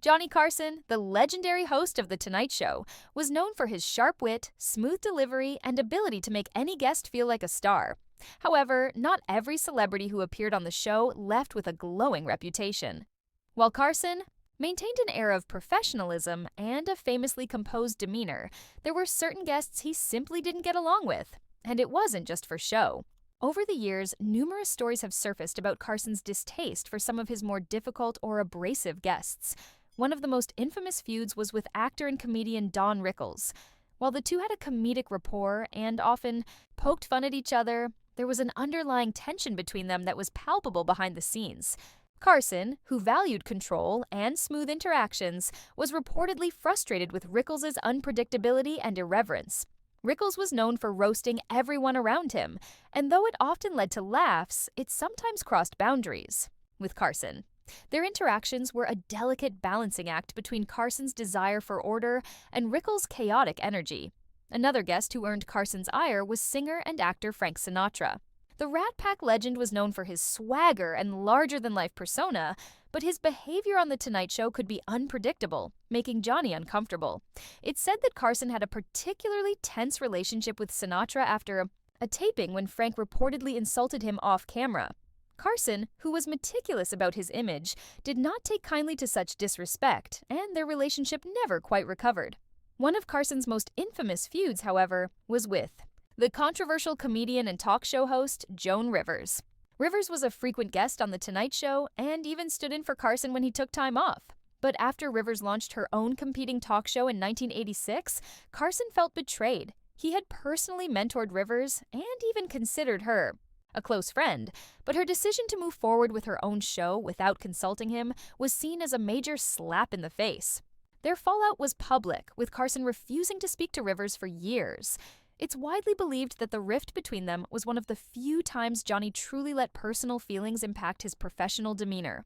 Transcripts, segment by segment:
Johnny Carson, the legendary host of The Tonight Show, was known for his sharp wit, smooth delivery, and ability to make any guest feel like a star. However, not every celebrity who appeared on the show left with a glowing reputation. While Carson maintained an air of professionalism and a famously composed demeanor, there were certain guests he simply didn't get along with, and it wasn't just for show. Over the years, numerous stories have surfaced about Carson's distaste for some of his more difficult or abrasive guests. One of the most infamous feuds was with actor and comedian Don Rickles. While the two had a comedic rapport and often poked fun at each other, there was an underlying tension between them that was palpable behind the scenes. Carson, who valued control and smooth interactions, was reportedly frustrated with Rickles' unpredictability and irreverence. Rickles was known for roasting everyone around him, and though it often led to laughs, it sometimes crossed boundaries. With Carson, their interactions were a delicate balancing act between Carson's desire for order and Rickles' chaotic energy. Another guest who earned Carson's ire was singer and actor Frank Sinatra. The Rat Pack legend was known for his swagger and larger-than-life persona, but his behavior on The Tonight Show could be unpredictable, making Johnny uncomfortable. It's said that Carson had a particularly tense relationship with Sinatra after a taping when Frank reportedly insulted him off-camera. Carson, who was meticulous about his image, did not take kindly to such disrespect, and their relationship never quite recovered. One of Carson's most infamous feuds, however, was with the controversial comedian and talk show host Joan Rivers. Rivers was a frequent guest on The Tonight Show and even stood in for Carson when he took time off. But after Rivers launched her own competing talk show in 1986, Carson felt betrayed. He had personally mentored Rivers and even considered her a close friend, but her decision to move forward with her own show without consulting him was seen as a major slap in the face. Their fallout was public, with Carson refusing to speak to Rivers for years. It's widely believed that the rift between them was one of the few times Johnny truly let personal feelings impact his professional demeanor.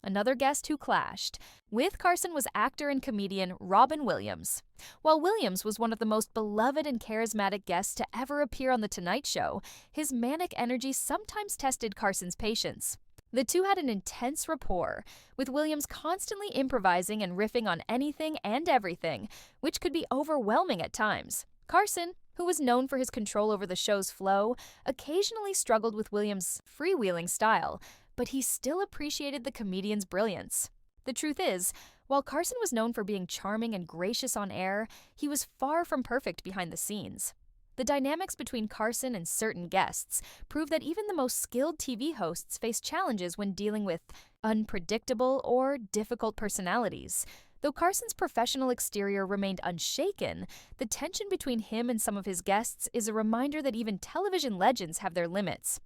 Another guest who clashed with Carson was actor and comedian Robin Williams. While Williams was one of the most beloved and charismatic guests to ever appear on The Tonight Show, his manic energy sometimes tested Carson's patience. The two had an intense rapport, with Williams constantly improvising and riffing on anything and everything, which could be overwhelming at times. Carson, who was known for his control over the show's flow, occasionally struggled with Williams' freewheeling style, but he still appreciated the comedian's brilliance. The truth is, while Carson was known for being charming and gracious on air, he was far from perfect behind the scenes. The dynamics between Carson and certain guests prove that even the most skilled TV hosts face challenges when dealing with unpredictable or difficult personalities. Though Carson's professional exterior remained unshaken, the tension between him and some of his guests is a reminder that even television legends have their limits.